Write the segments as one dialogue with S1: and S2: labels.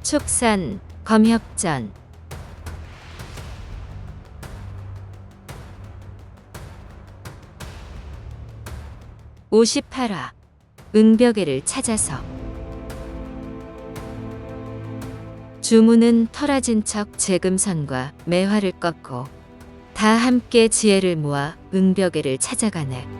S1: 축산, 검협전. (58화) 응벽애를 찾아서. 주문은 터라진 척 재금선과 매화를 꺾고 다 함께 지혜를 모아 응벽애를 찾아가네.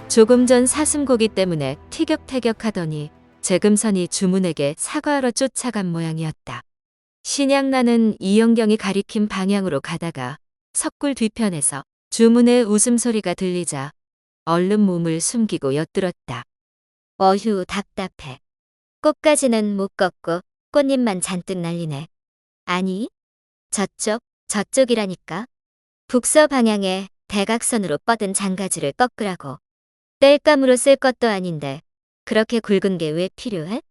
S1: 조금 전 사슴고기 때문에 티격태격하더니 재금선이 주문에게 사과하러 쫓아간 모양이었다. 신양나는 이영경이 가리킨 방향으로 가다가 석굴 뒤편에서 주문의 웃음소리가 들리자 얼른 몸을 숨기고 엿들었다. 어휴, 답답해. 꽃까지는 못 걷고 꽃잎만 잔뜩 날리네. 아니, 저쪽이라니까. 북서 방향에 대각선으로 뻗은 장가지를 꺾으라고. 땔감으로 쓸 것도 아닌데 그렇게 굵은 게 왜 필요해?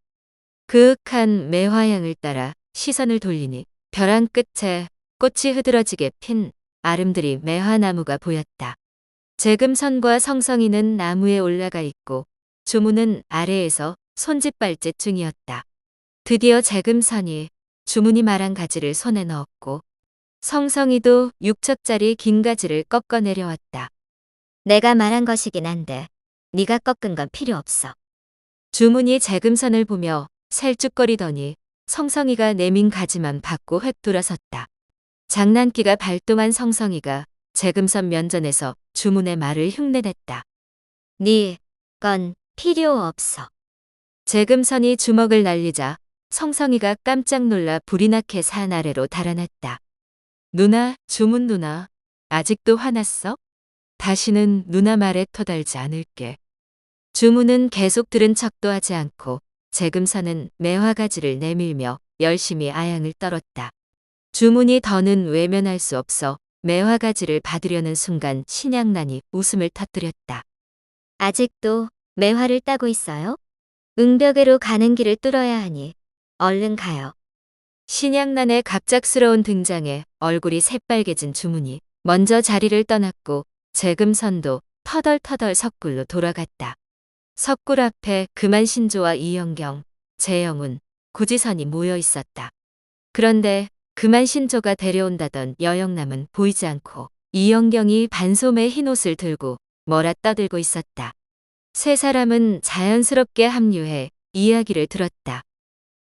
S1: 그윽한 매화향을 따라 시선을 돌리니 벼랑 끝에 꽃이 흐드러지게 핀 아름드리 매화나무가 보였다. 재금선과 성성이는 나무에 올라가 있고 주문은 아래에서 손짓발짓 중이었다. 드디어 재금선이 주문이 말한 가지를 손에 넣었고 성성이도 6척짜리 긴 가지를 꺾어 내려왔다. 내가 말한 것이긴 한데 네가 꺾은 건 필요 없어. 주문이 재금선을 보며 살쭉거리더니 성성이가 내민 가지만 받고 획 돌아섰다. 장난기가 발동한 성성이가 재금선 면전에서 주문의 말을 흉내냈다. 네 건 필요 없어. 재금선이 주먹을 날리자 성성이가 깜짝 놀라 불이 나게 산 아래로 달아났다. 누나, 주문 누나, 아직도 화났어? 다시는 누나 말에 터달지 않을게. 주문은 계속 들은 척도 하지 않고 재금선은 매화가지를 내밀며 열심히 아양을 떨었다. 주문이 더는 외면할 수 없어 매화가지를 받으려는 순간 신양난이 웃음을 터뜨렸다. 아직도 매화를 따고 있어요? 응벽애로 가는 길을 뚫어야 하니 얼른 가요. 신양난의 갑작스러운 등장에 얼굴이 새빨개진 주문이 먼저 자리를 떠났고 재금선도 터덜터덜 석굴로 돌아갔다. 석굴 앞에 금안신조와 이영경, 재영운, 구지선이 모여 있었다. 그런데 금안신조가 데려온다던 여영남은 보이지 않고 이영경이 반소매 흰옷을 들고 뭐라 떠들고 있었다. 세 사람은 자연스럽게 합류해 이야기를 들었다.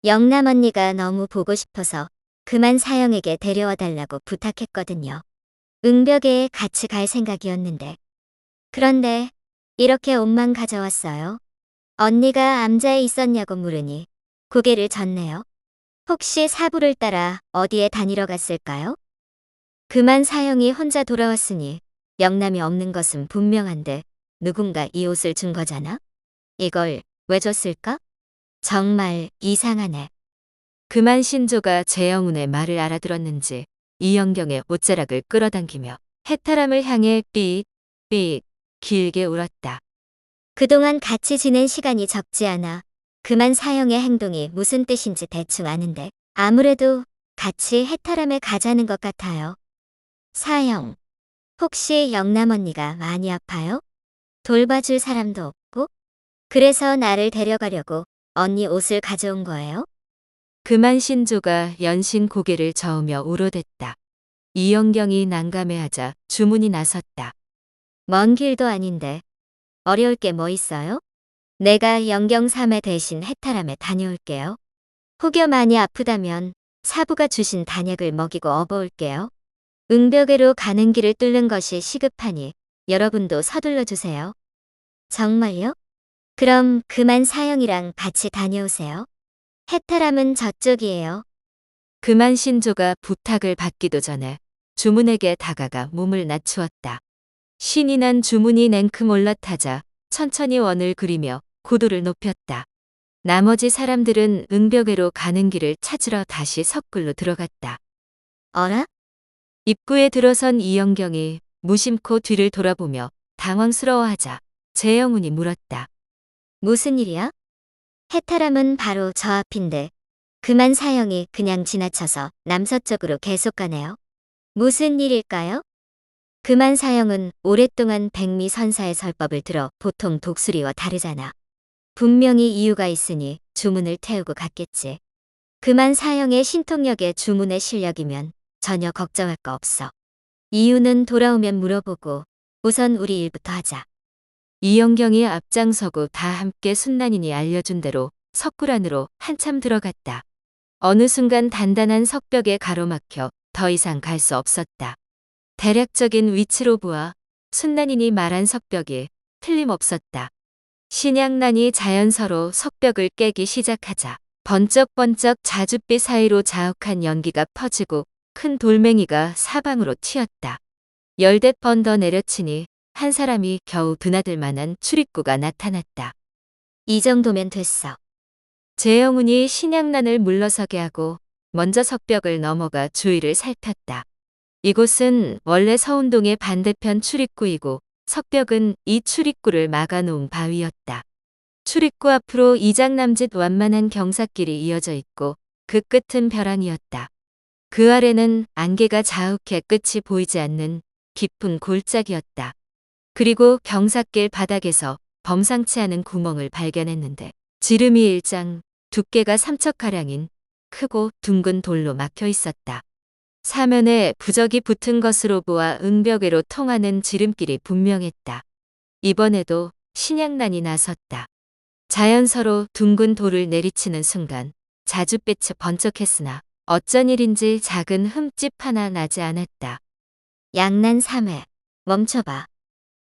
S1: 영남 언니가 너무 보고 싶어서 금안 사형에게 데려와 달라고 부탁했거든요. 응벽에 같이 갈 생각이었는데. 그런데 이렇게 옷만 가져왔어요. 언니가 암자에 있었냐고 물으니 고개를 젓네요. 혹시 사부를 따라 어디에 다니러 갔을까요? 그만 사형이 혼자 돌아왔으니 영남이 없는 것은 분명한데 누군가 이 옷을 준 거잖아? 이걸 왜 줬을까? 정말 이상하네. 그만 신조가 재영운의 말을 알아들었는지 이영경의 옷자락을 끌어당기며 해탈함을 향해 삑삑 길게 울었다. 그동안 같이 지낸 시간이 적지 않아 그만 사형의 행동이 무슨 뜻인지 대충 아는데 아무래도 같이 해탈함에 가자는 것 같아요. 사형, 혹시 영남 언니가 많이 아파요? 돌봐줄 사람도 없고? 그래서 나를 데려가려고 언니 옷을 가져온 거예요? 그만 신조가 연신 고개를 저으며 울어댔다. 이영경이 난감해하자 주문이 나섰다. 먼 길도 아닌데 어려울 게 뭐 있어요? 내가 영경삼에 대신 해탈함에 다녀올게요. 혹여 많이 아프다면 사부가 주신 단약을 먹이고 업어올게요. 응벽애로 가는 길을 뚫는 것이 시급하니 여러분도 서둘러 주세요. 정말요? 그럼 그만 사형이랑 같이 다녀오세요. 해탈함은 저쪽이에요. 그만 신조가 부탁을 받기도 전에 주문에게 다가가 몸을 낮추었다. 신이 난 주문이 냉큼 올라타자 천천히 원을 그리며 고도를 높였다. 나머지 사람들은 응벽애로 가는 길을 찾으러 다시 석굴로 들어갔다. 어라? 입구에 들어선 이영경이 무심코 뒤를 돌아보며 당황스러워하자 재영운이 물었다. 무슨 일이야? 해탈함은 바로 저 앞인데 그만 사형이 그냥 지나쳐서 남서쪽으로 계속 가네요. 무슨 일일까요? 금한 사형은 오랫동안 백미선사의 설법을 들어 보통 독수리와 다르잖아. 분명히 이유가 있으니 주문을 태우고 갔겠지. 금한 사형의 신통력의 주문의 실력이면 전혀 걱정할 거 없어. 이유는 돌아오면 물어보고 우선 우리 일부터 하자. 이영경이 앞장서고 다 함께 순난인이 알려준 대로 석굴 안으로 한참 들어갔다. 어느 순간 단단한 석벽에 가로막혀 더 이상 갈 수 없었다. 대략적인 위치로 보아 순난인이 말한 석벽이 틀림없었다. 신양난이 자연서로 석벽을 깨기 시작하자 번쩍번쩍 자줏빛 사이로 자욱한 연기가 퍼지고 큰 돌멩이가 사방으로 튀었다. 열댓 번 더 내려치니 한 사람이 겨우 드나들 만한 출입구가 나타났다. 이 정도면 됐어. 재영운이 신양난을 물러서게 하고 먼저 석벽을 넘어가 주위를 살폈다. 이곳은 원래 서운동의 반대편 출입구이고 석벽은 이 출입구를 막아놓은 바위였다. 출입구 앞으로 이장남짓 완만한 경사길이 이어져 있고 그 끝은 벼랑이었다. 그 아래는 안개가 자욱해 끝이 보이지 않는 깊은 골짜기였다. 그리고 경사길 바닥에서 범상치 않은 구멍을 발견했는데 지름이 1장, 두께가 3척가량인 크고 둥근 돌로 막혀 있었다. 사면에 부적이 붙은 것으로 보아 응벽으로 통하는 지름길이 분명했다. 이번에도 신양난이 나섰다. 자연서로 둥근 돌을 내리치는 순간 자줏빛이 번쩍했으나 어쩐 일인지 작은 흠집 하나 나지 않았다. 양난 3회. 멈춰봐.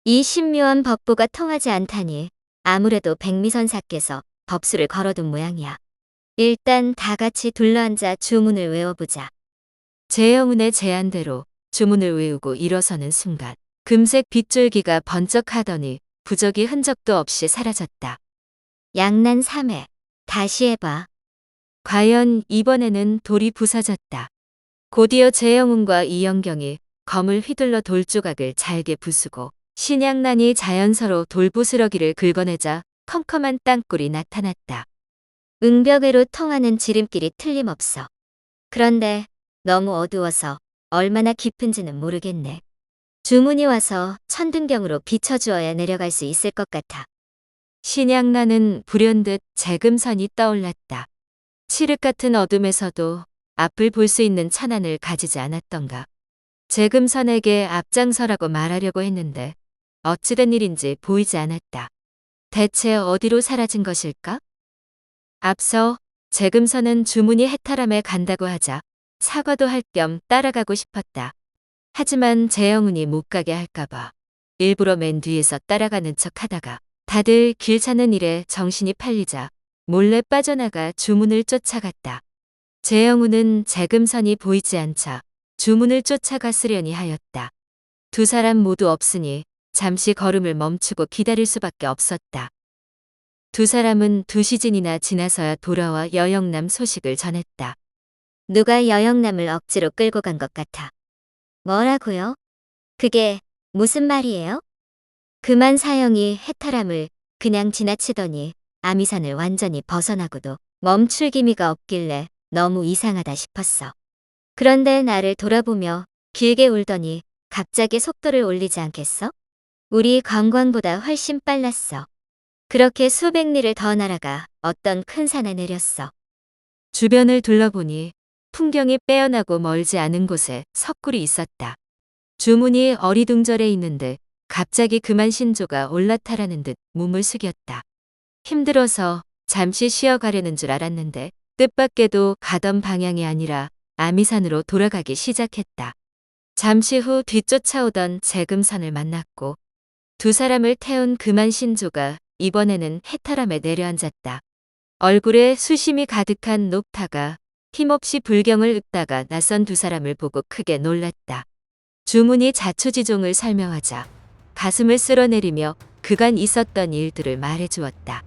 S1: 이 신묘한 법부가 통하지 않다니 아무래도 백미선사께서 법수를 걸어둔 모양이야. 일단 다 같이 둘러앉아 주문을 외워보자. 재영운의 제안대로 주문을 외우고 일어서는 순간 금색 빗줄기가 번쩍하더니 부적이 흔적도 없이 사라졌다. 양난 3회. 다시 해봐. 과연 이번에는 돌이 부서졌다. 곧이어 재영운과 이영경이 검을 휘둘러 돌조각을 잘게 부수고 신양난이 자연서로 돌부스러기를 긁어내자 컴컴한 땅굴이 나타났다. 응벽으로 통하는 지름길이 틀림없어. 그런데 너무 어두워서 얼마나 깊은지는 모르겠네. 주문이 와서 천등경으로 비춰주어야 내려갈 수 있을 것 같아. 신양난은 불현듯 재금선이 떠올랐다. 칠흑 같은 어둠에서도 앞을 볼 수 있는 천안을 가지지 않았던가. 재금선에게 앞장서라고 말하려고 했는데 어찌된 일인지 보이지 않았다. 대체 어디로 사라진 것일까? 앞서 재금선은 주문이 해탈함에 간다고 하자 사과도 할 겸 따라가고 싶었다. 하지만 재영운이 못 가게 할까봐 일부러 맨 뒤에서 따라가는 척 하다가 다들 길 찾는 일에 정신이 팔리자 몰래 빠져나가 주문을 쫓아갔다. 재영운은 재금선이 보이지 않자 주문을 쫓아갔으려니 하였다. 두 사람 모두 없으니 잠시 걸음을 멈추고 기다릴 수밖에 없었다. 두 사람은 2시즌이나 지나서야 돌아와 여영남 소식을 전했다. 누가 여영남을 억지로 끌고 간 것 같아. 뭐라고요? 그게 무슨 말이에요? 금한 사형이 해탈함을 그냥 지나치더니 아미산을 완전히 벗어나고도 멈출 기미가 없길래 너무 이상하다 싶었어. 그런데 나를 돌아보며 길게 울더니 갑자기 속도를 올리지 않겠어? 우리 관광보다 훨씬 빨랐어. 그렇게 수백 리를 더 날아가 어떤 큰 산에 내렸어. 주변을 둘러보니 풍경이 빼어나고 멀지 않은 곳에 석굴이 있었다. 주문이 어리둥절해 있는데 갑자기 금한 신조가 올라타라는 듯 몸을 숙였다. 힘들어서 잠시 쉬어가려는 줄 알았는데 뜻밖에도 가던 방향이 아니라 아미산으로 돌아가기 시작했다. 잠시 후 뒤쫓아오던 재금선을 만났고 두 사람을 태운 금한 신조가 이번에는 해탈함에 내려앉았다. 얼굴에 수심이 가득한 녹타가 힘없이 불경을 읊다가 낯선 두 사람을 보고 크게 놀랐다. 주문이 자초지종을 설명하자 가슴을 쓸어내리며 그간 있었던 일들을 말해주었다.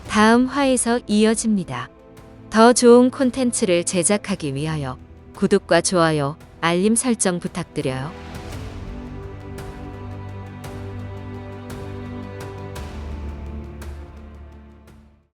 S1: 다음 화에서 이어집니다. 더 좋은 콘텐츠를 제작하기 위하여 구독과 좋아요, 알림 설정 부탁드려요.